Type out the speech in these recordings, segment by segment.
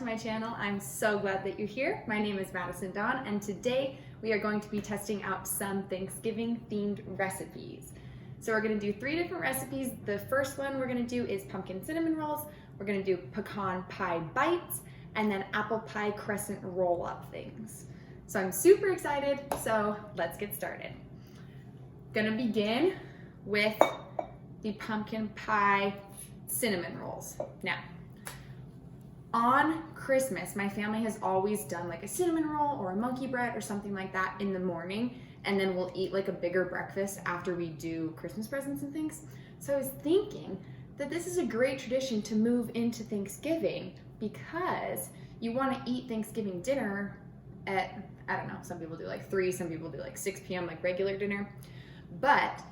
to my channel. I'm so glad that you're here. My name is Madison Dawn, and today we are going to be testing out some Thanksgiving themed recipes. So we're gonna do 3 different recipes. The first one we're gonna do is pumpkin cinnamon rolls. We're gonna do pecan pie bites, and then apple pie crescent roll-up things. So I'm super excited, so let's get started. Gonna begin with the pumpkin pie cinnamon rolls. Now, on Christmas, my family has always done like a cinnamon roll or a monkey bread or something like that in the morning, and then we'll eat like a bigger breakfast after we do Christmas presents and things. So I was thinking that this is a great tradition to move into Thanksgiving because you want to eat Thanksgiving dinner at, I don't know, some people do like 3, some people do like 6 p.m. like regular dinner, but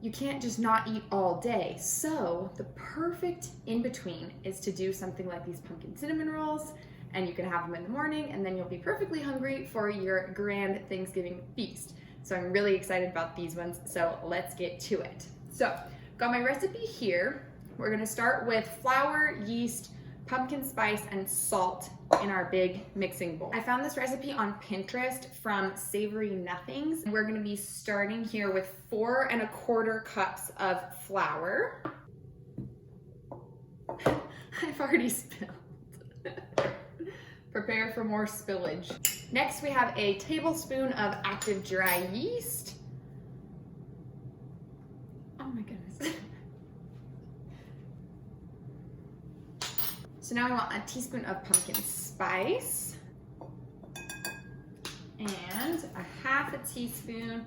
you can't just not eat all day. So the perfect in-between is to do something like these pumpkin cinnamon rolls, and you can have them in the morning, and then you'll be perfectly hungry for your grand Thanksgiving feast. So I'm really excited about these ones, so let's get to it. So, got my recipe here. We're gonna start with flour, yeast, pumpkin spice, and salt in our big mixing bowl. I found this recipe on Pinterest from Savory Nothings. We're gonna be starting here with 4 1/4 cups of flour. I've already spilled. Prepare for more spillage. Next, we have a tablespoon of active dry yeast. Oh my goodness. So now we want a teaspoon of pumpkin spice and a 1/2 teaspoon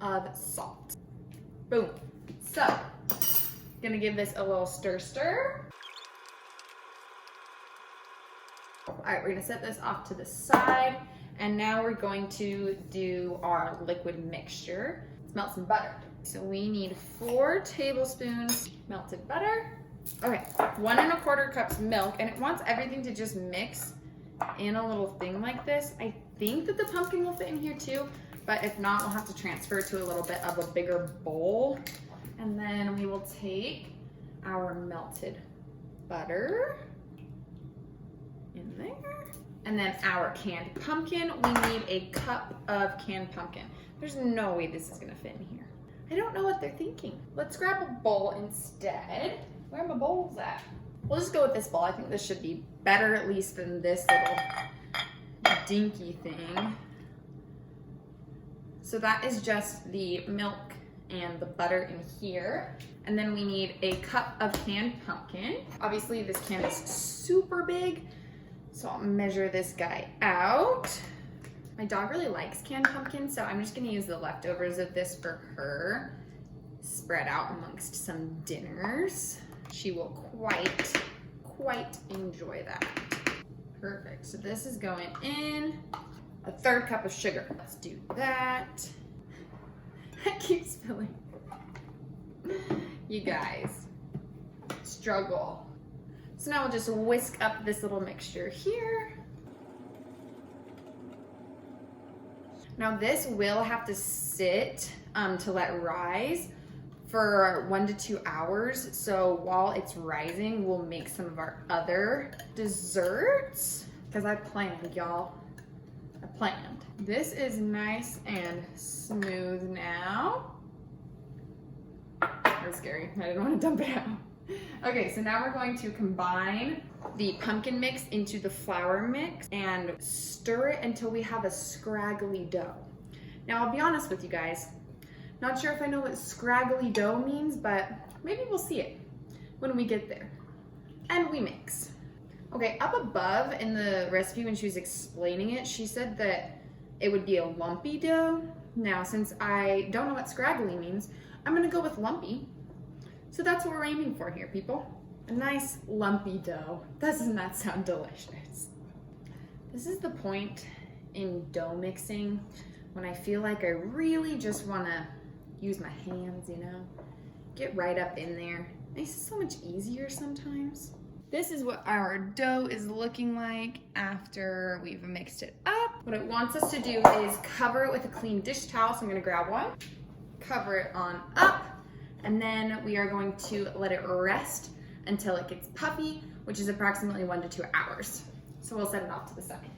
of salt. Boom. So, gonna give this a little stir. All right, we're gonna set this off to the side, and now we're going to do our liquid mixture. Let's melt some butter. So we need 4 tablespoons melted butter. Okay, 1 1/4 cups milk, and it wants everything to just mix in a little thing like this. I think that the pumpkin will fit in here too, but if not, we'll have to transfer to a little bit of a bigger bowl. And then we will take our melted butter in there. And then our canned pumpkin. We need a cup of canned pumpkin. There's no way this is gonna fit in here. I don't know what they're thinking. Let's grab a bowl instead. Where are my bowls at? We'll just go with this bowl. I think this should be better at least than this little dinky thing. So that is just the milk and the butter in here. And then we need a cup of canned pumpkin. Obviously this can is super big, so I'll measure this guy out. My dog really likes canned pumpkin, so I'm just gonna use the leftovers of this for her. Spread out amongst some dinners. She will quite enjoy that. Perfect, so this is going in. A 1/3 cup of sugar. Let's do that. I keep spilling. You guys, struggle. So now we'll just whisk up this little mixture here. Now this will have to sit to let rise for 1 to 2 hours. So while it's rising, we'll make some of our other desserts. Because I planned, y'all. I planned. This is nice and smooth now. That was scary. I didn't want to dump it out. Okay, so now we're going to combine the pumpkin mix into the flour mix and stir it until we have a scraggly dough. Now I'll be honest with you guys, not sure if I know what scraggly dough means, but maybe we'll see it when we get there. And we mix. Okay, up above in the recipe when she was explaining it, she said that it would be a lumpy dough. Now, since I don't know what scraggly means, I'm gonna go with lumpy. So that's what we're aiming for here, people. A nice lumpy dough. Doesn't that sound delicious? This is the point in dough mixing when I feel like I really just wanna use my hands, you know? Get right up in there. It makes it so much easier sometimes. This is what our dough is looking like after we've mixed it up. What it wants us to do is cover it with a clean dish towel. So I'm gonna grab one, cover it on up, and then we are going to let it rest until it gets puffy, which is approximately 1 to 2 hours. So we'll set it off to the side.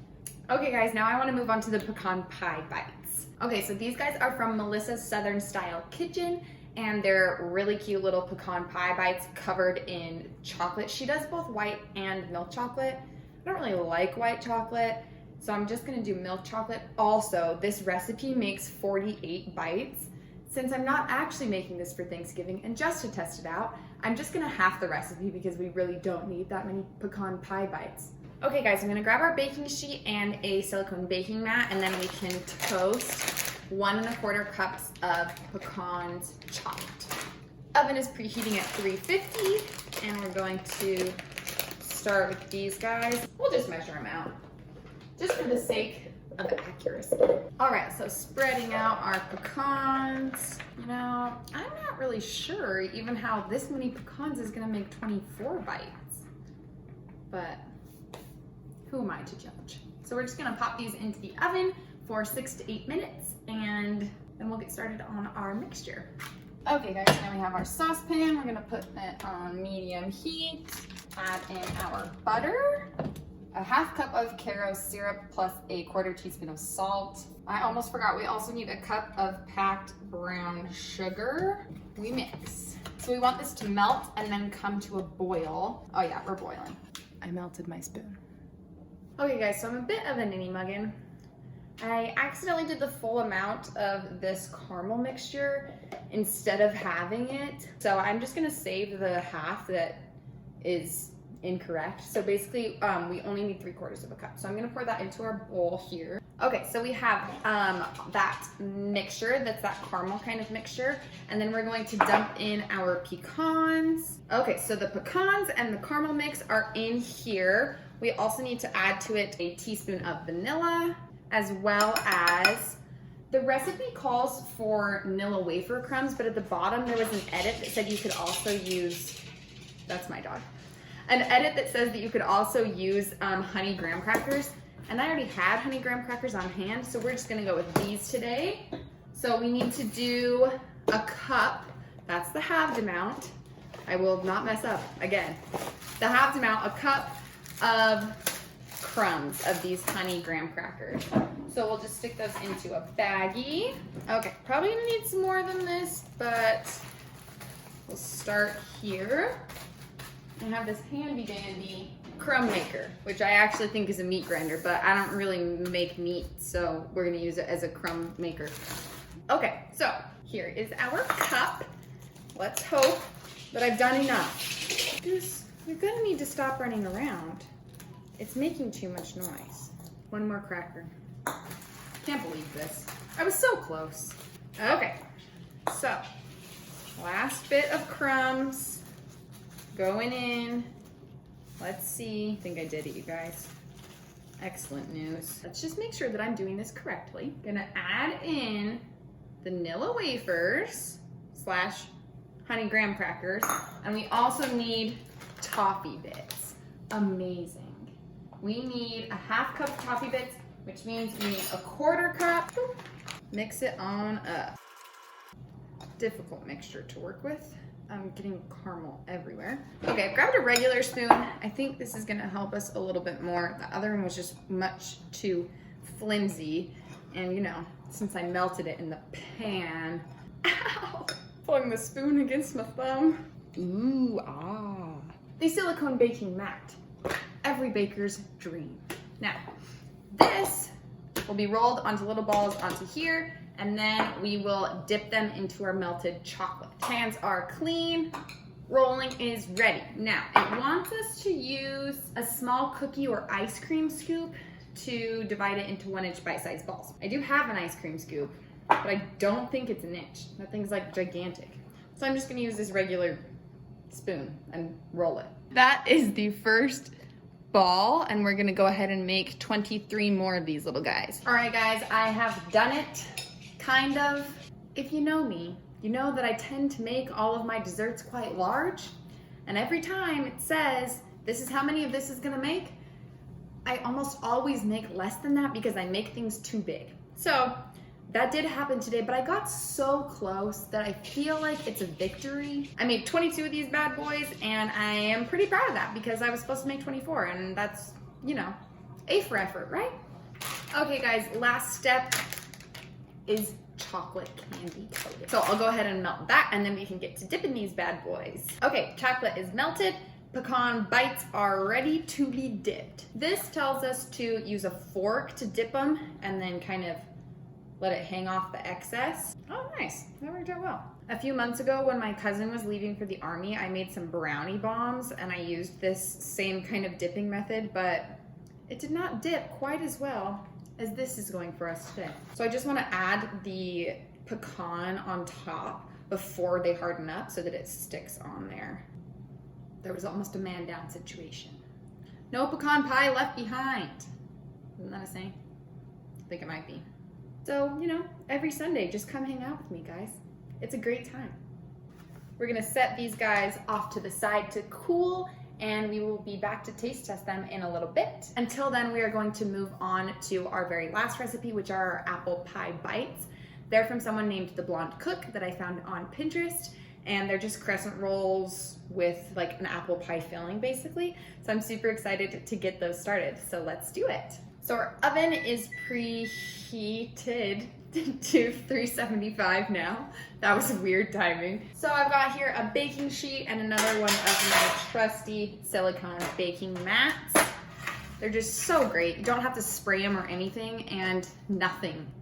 Okay guys, now I wanna move on to the Pecan Pie Bites. Okay, so these guys are from Melissa's Southern Style Kitchen, and they're really cute little pecan pie bites covered in chocolate. She does both white and milk chocolate. I don't really like white chocolate, so I'm just gonna do milk chocolate. Also, this recipe makes 48 bites. Since I'm not actually making this for Thanksgiving, and just to test it out, I'm just gonna half the recipe because we really don't need that many pecan pie bites. Okay guys, I'm gonna grab our baking sheet and a silicone baking mat, and then we can toast 1 1/4 cups of pecans chopped. Oven is preheating at 350, and we're going to start with these guys. We'll just measure them out, just for the sake of accuracy. All right, so spreading out our pecans. You know, I'm not really sure even how this many pecans is gonna make 24 bites, but who am I to judge? So we're just gonna pop these into the oven for 6 to 8 minutes, and then we'll get started on our mixture. Okay guys, now we have our saucepan. We're gonna put it on medium heat. Add in our butter, a 1/2 cup of Caro syrup plus a 1/4 teaspoon of salt. I almost forgot, we also need a cup of packed brown sugar. We mix. So we want this to melt and then come to a boil. Oh yeah, we're boiling. I melted my spoon. Okay guys, so I'm a bit of a ninny muggin. I accidentally did the full amount of this caramel mixture instead of having it. So I'm just gonna save the half that is incorrect. So basically, we only need 3/4 of a cup. So I'm gonna pour that into our bowl here. Okay, so we have that mixture, that's that caramel kind of mixture. And then we're going to dump in our pecans. Okay, so the pecans and the caramel mix are in here. We also need to add to it a teaspoon of vanilla, as well as, the recipe calls for vanilla wafer crumbs, but at the bottom there was an edit that said you could also use, that's my dog, an edit that says that you could also use honey graham crackers, and I already had honey graham crackers on hand, so we're just gonna go with these today. So we need to do a cup, that's the halved amount, I will not mess up again, the halved amount, a cup of crumbs of these honey graham crackers. So we'll just stick those into a baggie. Okay, probably gonna need some more than this, but we'll start here. I have this handy dandy crumb maker, which I actually think is a meat grinder, but I don't really make meat, so we're gonna use it as a crumb maker. Okay, so here is our cup. Let's hope that I've done enough. You're gonna need to stop running around. It's making too much noise. One more cracker. Can't believe this. I was so close. Okay, so last bit of crumbs going in. Let's see. I think I did it, you guys. Excellent news. Let's just make sure that I'm doing this correctly. Gonna add in vanilla wafers slash honey graham crackers, and we also need toffee bits. Amazing. We need a 1/2 cup of toffee bits, which means we need a 1/4 cup. Mix it on up. Difficult mixture to work with. I'm getting caramel everywhere. Okay, I've grabbed a regular spoon. I think this is gonna help us a little bit more. The other one was just much too flimsy. And you know, since I melted it in the pan, ow, pulling the spoon against my thumb. Ooh, ah. The silicone baking mat. Every baker's dream. Now, this will be rolled onto little balls onto here, and then we will dip them into our melted chocolate. Hands are clean, rolling is ready. Now, it wants us to use a small cookie or ice cream scoop to divide it into 1-inch bite-sized balls. I do have an ice cream scoop, but I don't think it's an inch. That thing's like gigantic. So I'm just gonna use this regular spoon and roll it. That is the first ball, and we're gonna go ahead and make 23 more of these little guys. All right guys, I have done it, kind of. If you know me, you know that I tend to make all of my desserts quite large, and every time it says, this is how many of this is gonna make, I almost always make less than that because I make things too big. So that did happen today, but I got so close that I feel like it's a victory. I made 22 of these bad boys, and I am pretty proud of that because I was supposed to make 24, and that's, you know, A for effort, right? Okay guys, last step is chocolate candy coating. So I'll go ahead and melt that and then we can get to dipping these bad boys. Okay, chocolate is melted. Pecan bites are ready to be dipped. This tells us to use a fork to dip them and then kind of let it hang off the excess. Oh, nice, that worked out well. A few months ago when my cousin was leaving for the army, I made some brownie bombs and I used this same kind of dipping method, but it did not dip quite as well as this is going for us today. So I just wanna add the pecan on top before they harden up so that it sticks on there. There was almost a man down situation. No pecan pie left behind. Isn't that a saying? I think it might be. So, you know, every Sunday, just come hang out with me, guys. It's a great time. We're gonna set these guys off to the side to cool, and we will be back to taste test them in a little bit. Until then, we are going to move on to our very last recipe, which are our apple pie bites. They're from someone named The Blonde Cook that I found on Pinterest, and they're just crescent rolls with like an apple pie filling, basically. So I'm super excited to get those started. So let's do it. So our oven is preheated to 375 now. That was weird timing. So I've got here a baking sheet and another one of my trusty silicone baking mats. They're just so great. You don't have to spray them or anything, and nothing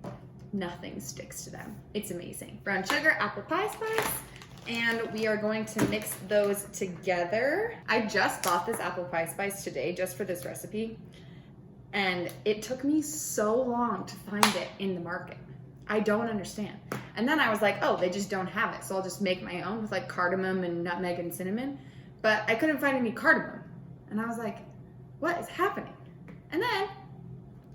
sticks to them. It's amazing. Brown sugar, apple pie spice, and we are going to mix those together. I just bought this apple pie spice today just for this recipe, and it took me so long to find it in the market. I don't understand. And then I was like, oh, they just don't have it, so I'll just make my own with like cardamom and nutmeg and cinnamon. But I couldn't find any cardamom. And I was like, what is happening? And then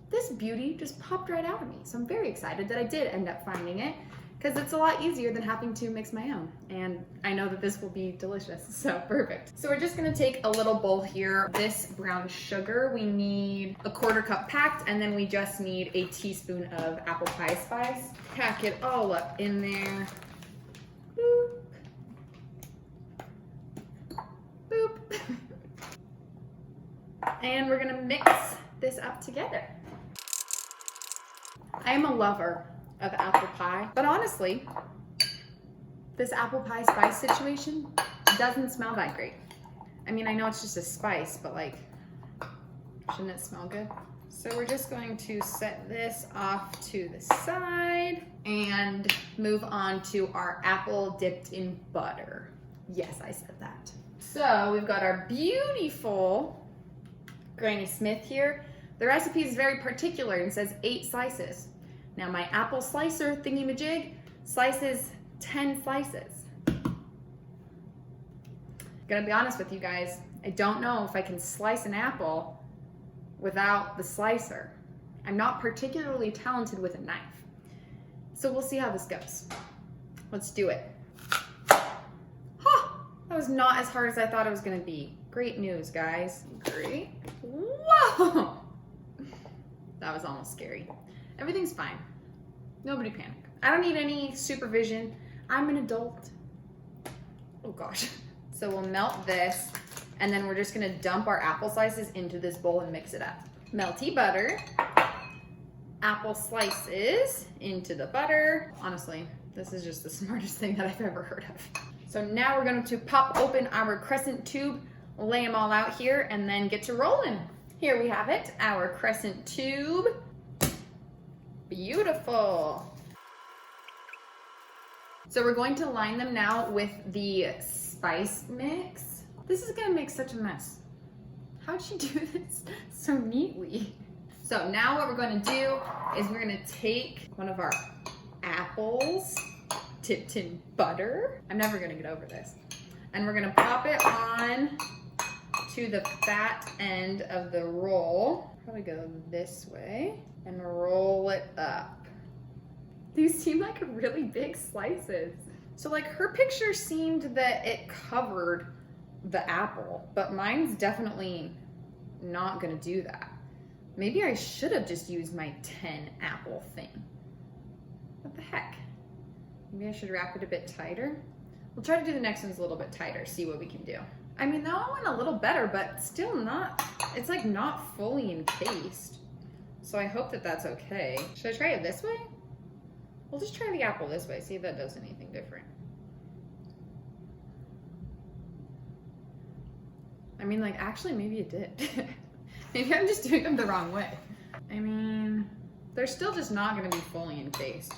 this beauty just popped right out of me. So I'm very excited that I did end up finding it, because it's a lot easier than having to mix my own. And I know that this will be delicious, so perfect. So we're just gonna take a little bowl here. This brown sugar, we need a 1/4 cup packed, and then we just need a teaspoon of apple pie spice. Pack it all up in there. Boop. Boop. And we're gonna mix this up together. I am a lover of apple pie, but honestly, this apple pie spice situation doesn't smell that great. I mean, I know it's just a spice, but like, shouldn't it smell good? So we're just going to set this off to the side and move on to our apple dipped in butter. Yes, I said that. So we've got our beautiful Granny Smith here. The recipe is very particular and says 8 slices. Now my apple slicer thingy-majig slices 10 slices. Gonna be honest with you guys, I don't know if I can slice an apple without the slicer. I'm not particularly talented with a knife. So we'll see how this goes. Let's do it. Huh, that was not as hard as I thought it was gonna be. Great news, guys. Great. Whoa! That was almost scary. Everything's fine. Nobody panic. I don't need any supervision. I'm an adult. Oh gosh. So we'll melt this, and then we're just gonna dump our apple slices into this bowl and mix it up. Melty butter, apple slices into the butter. Honestly, this is just the smartest thing that I've ever heard of. So now we're going to pop open our crescent tube, lay them all out here, and then get to rolling. Here we have it, our crescent tube. Beautiful. So we're going to line them now with the spice mix. This is gonna make such a mess. How'd you do this so neatly? So now what we're gonna do is we're gonna take one of our apples dipped in butter. I'm never gonna get over this. And we're gonna pop it on to the fat end of the roll. Probably go this way and roll it up. These seem like really big slices. So like her picture seemed that it covered the apple, but mine's definitely not gonna do that. Maybe I should have just used my 10 apple thing. What the heck? Maybe I should wrap it a bit tighter. We'll try to do the next ones a little bit tighter, see what we can do. I mean, that one went a little better, but still not, it's like not fully encased. So I hope that that's okay. Should I try it this way? We'll just try the apple this way, see if that does anything different. I mean, like, actually, maybe it did. Maybe I'm just doing them the wrong way. I mean, they're still just not gonna be fully encased.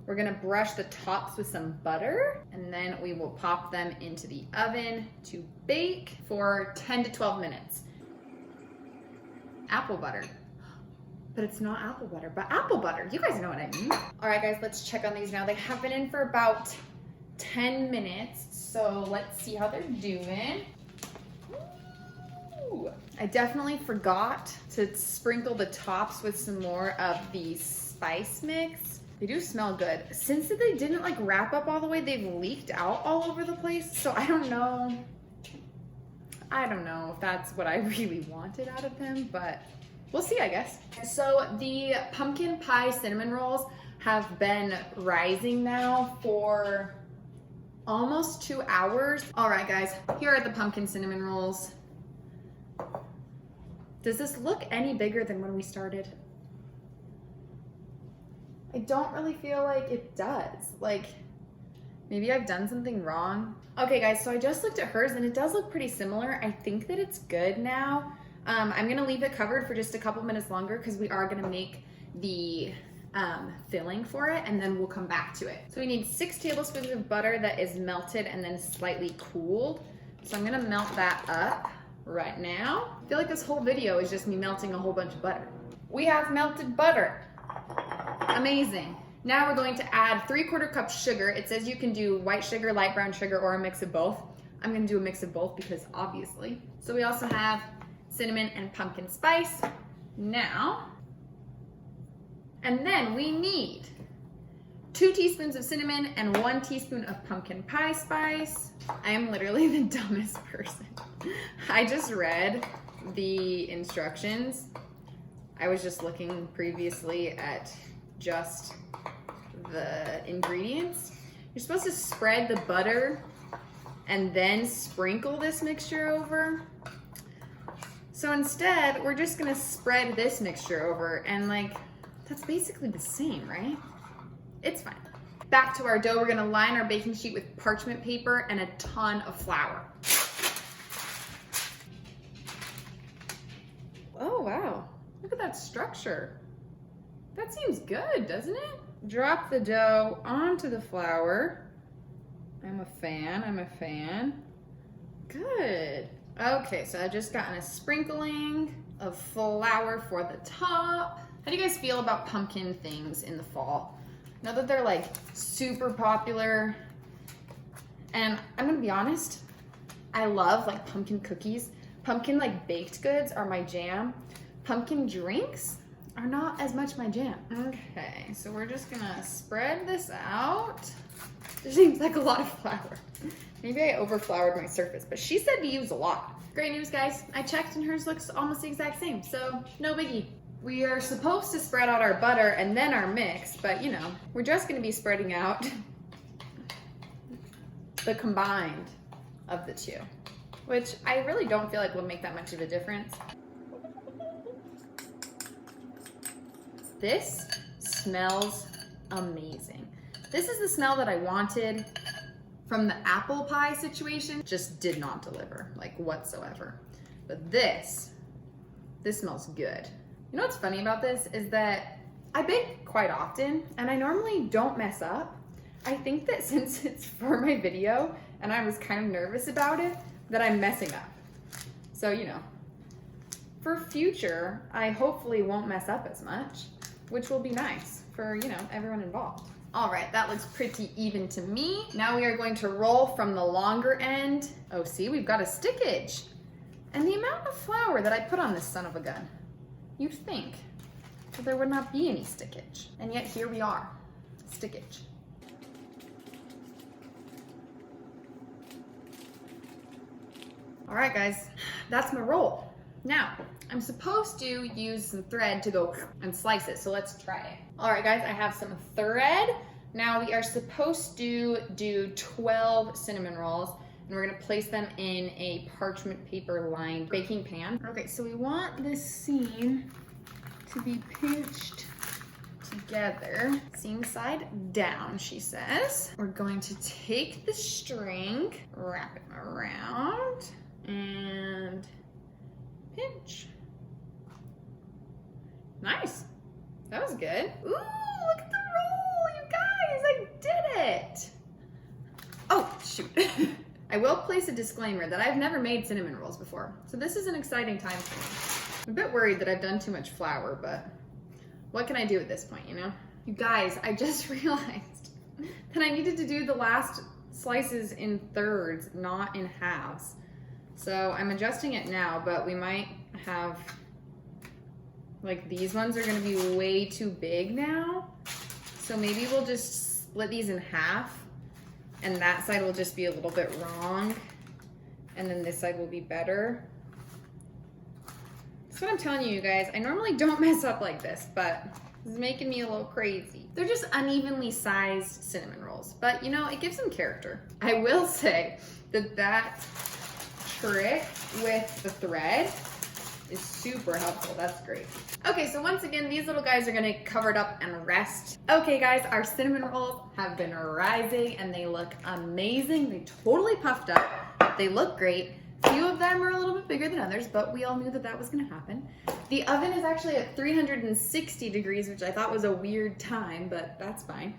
We're gonna brush the tops with some butter, and then we will pop them into the oven to bake for 10 to 12 minutes. Apple butter. But it's not apple butter, but apple butter. You guys know what I mean. All right, guys, let's check on these now. They have been in for about 10 minutes, so let's see how they're doing. Ooh. I definitely forgot to sprinkle the tops with some more of the spice mix. They do smell good. Since they didn't like wrap up all the way, they've leaked out all over the place. So I don't know if that's what I really wanted out of them, but we'll see, I guess. So the pumpkin pie cinnamon rolls have been rising now for almost 2 hours. All right, guys, here are the pumpkin cinnamon rolls. Does this look any bigger than when we started? I don't really feel like it does. Like, maybe I've done something wrong. Okay, guys, so I just looked at hers and it does look pretty similar. I think that it's good now. I'm gonna leave it covered for just a couple minutes longer because we are gonna make the filling for it, and then we'll come back to it. So we need 6 tablespoons of butter that is melted and then slightly cooled. So I'm gonna melt that up right now. I feel like this whole video is just me melting a whole bunch of butter. We have melted butter. Amazing. Now we're going to add 3/4 cup sugar. It says you can do white sugar, light brown sugar, or a mix of both. I'm gonna do a mix of both because obviously. So we also have cinnamon and pumpkin spice. Now, and then we need 2 teaspoons of cinnamon and 1 teaspoon of pumpkin pie spice. I am literally the dumbest person. I just read the instructions. I was just looking previously at just the ingredients. You're supposed to spread the butter and then sprinkle this mixture over. So instead, we're just gonna spread this mixture over, and like, that's basically the same, right? It's fine. Back to our dough, we're gonna line our baking sheet with parchment paper and a ton of flour. Oh, wow. Look at that structure. That seems good, doesn't it? Drop the dough onto the flour. I'm a fan. Good. Okay, so I've just gotten a sprinkling of flour for the top. How do you guys feel about pumpkin things in the fall? Know that they're like super popular. And I'm gonna be honest, I love like pumpkin cookies. Pumpkin like baked goods are my jam. Pumpkin drinks are not as much my jam. Okay, so we're just gonna spread this out. It seems like a lot of flour. Maybe I overfloured my surface, but she said to use a lot. Great news, guys. I checked and hers looks almost the exact same, so no biggie. We are supposed to spread out our butter and then our mix, but you know, we're just gonna be spreading out the combined of the two, which I really don't feel like will make that much of a difference. This smells amazing. This is the smell that I wanted from the apple pie situation. Just did not deliver, like whatsoever. But this smells good. You know what's funny about this is that I bake quite often and I normally don't mess up. I think that since it's for my video and I was kind of nervous about it, that I'm messing up. So, you know, for future, I hopefully won't mess up as much, which will be nice for, you know, everyone involved. All right, that looks pretty even to me. Now we are going to roll from the longer end. Oh, see, we've got a stickage. And the amount of flour that I put on this son of a gun. You'd think that there would not be any stickage. And yet here we are, stickage. All right, guys, that's my roll. Now, I'm supposed to use some thread to go and slice it, so let's try it. All right, guys, I have some thread. Now we are supposed to do 12 cinnamon rolls. and we're gonna place them in a parchment paper lined baking pan. Okay, so we want this seam to be pinched together, seam side down, she says. We're going to take the string, wrap it around, and pinch. Nice. That was good. Ooh, look at the roll, you guys, I did it. Oh, shoot. I will place a disclaimer that I've never made cinnamon rolls before, so this is an exciting time for me. I'm a bit worried that I've done too much flour, but what can I do at this point, you know? You guys, I just realized that I needed to do the last slices in thirds, not in halves. So I'm adjusting it now, but we might have, like, these ones are gonna be way too big now. So maybe we'll just split these in half, and that side will just be a little bit wrong, and then this side will be better. That's what I'm telling you, you guys. I normally don't mess up like this, but this is making me a little crazy. They're just unevenly sized cinnamon rolls, but you know, it gives them character. I will say that that trick with the thread is super helpful. That's great. Okay, so once again, these little guys are gonna cover it up and rest. Okay guys, our cinnamon rolls have been rising and they look amazing. They totally puffed up. They look great. Few of them are a little bit bigger than others, but we all knew that that was gonna happen. The oven is actually at 360 degrees, which I thought was a weird time, but that's fine.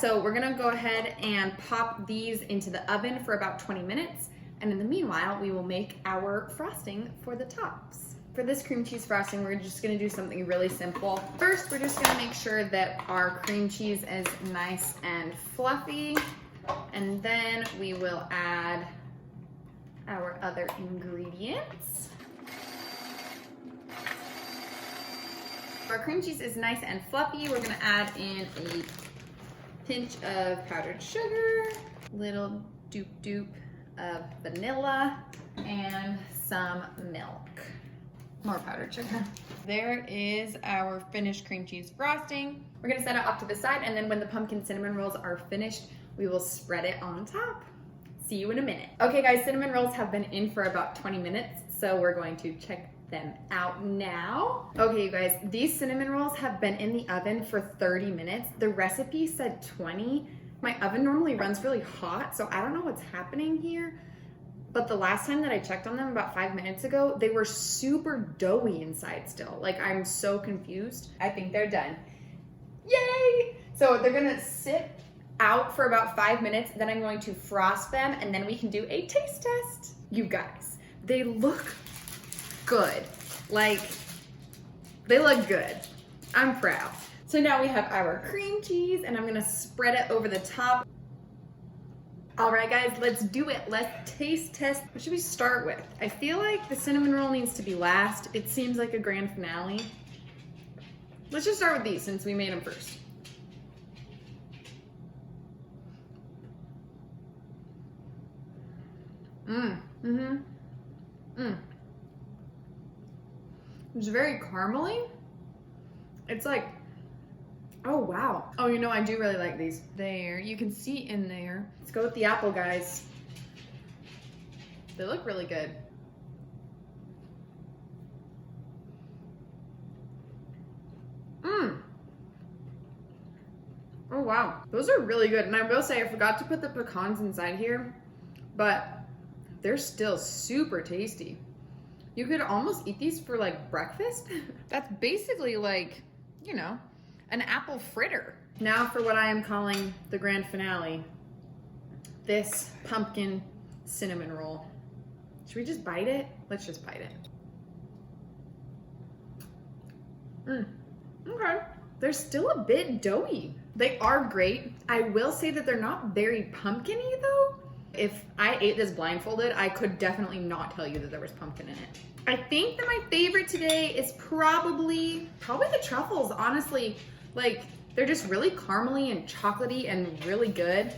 So we're gonna go ahead and pop these into the oven for about 20 minutes. And in the meanwhile, we will make our frosting for the tops. For this cream cheese frosting, we're just gonna do something really simple. First, we're just gonna make sure that our cream cheese is nice and fluffy. And then we will add our other ingredients. Our cream cheese is nice and fluffy. We're gonna add in a pinch of powdered sugar, little doop of vanilla, and some milk. More powdered sugar. There is our finished cream cheese frosting. We're gonna set it off to the side, and then when the pumpkin cinnamon rolls are finished, we will spread it on top. See you in a minute. Okay guys, cinnamon rolls have been in for about 20 minutes, so we're going to check them out now. Okay you guys, these cinnamon rolls have been in the oven for 30 minutes. The recipe said 20. My oven normally runs really hot, so I don't know what's happening here. But the last time that I checked on them about 5 minutes ago, they were super doughy inside still. Like, I'm so confused. I think they're done. Yay! So they're gonna sit out for about 5 minutes, then I'm going to frost them, and then we can do a taste test. You guys, they look good. Like, they look good. I'm proud. So now we have our cream cheese, and I'm gonna spread it over the top. All right, guys, let's do it. Let's taste test. What should we start with? I feel like the cinnamon roll needs to be last. It seems like a grand finale. Let's just start with these since we made them first. It's very caramely. It's like, oh wow. Oh, you know, I do really like these. There, you can see in there. Let's go with the apple, guys. They look really good. Oh wow, those are really good. And I will say, I forgot to put the pecans inside here, but they're still super tasty. You could almost eat these for like breakfast. That's basically like, you know, an apple fritter. Now for what I am calling the grand finale, this pumpkin cinnamon roll. Should we just bite it? Let's just bite it. Okay, they're still a bit doughy. They are great. I will say that they're not very pumpkin-y though. If I ate this blindfolded, I could definitely not tell you that there was pumpkin in it. I think that my favorite today is probably the truffles, honestly. Like, they're just really caramely and chocolatey and really good.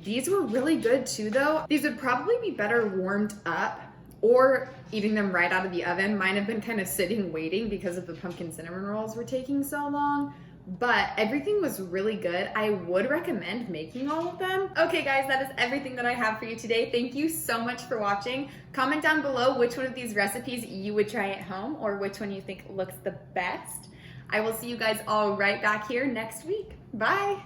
These were really good too though. These would probably be better warmed up or eating them right out of the oven. Mine have been kind of sitting waiting because of the pumpkin cinnamon rolls were taking so long. but everything was really good. I would recommend making all of them. Okay guys, that is everything that I have for you today. Thank you so much for watching. Comment down below which one of these recipes you would try at home or which one you think looks the best. I will see you guys all right back here next week. Bye.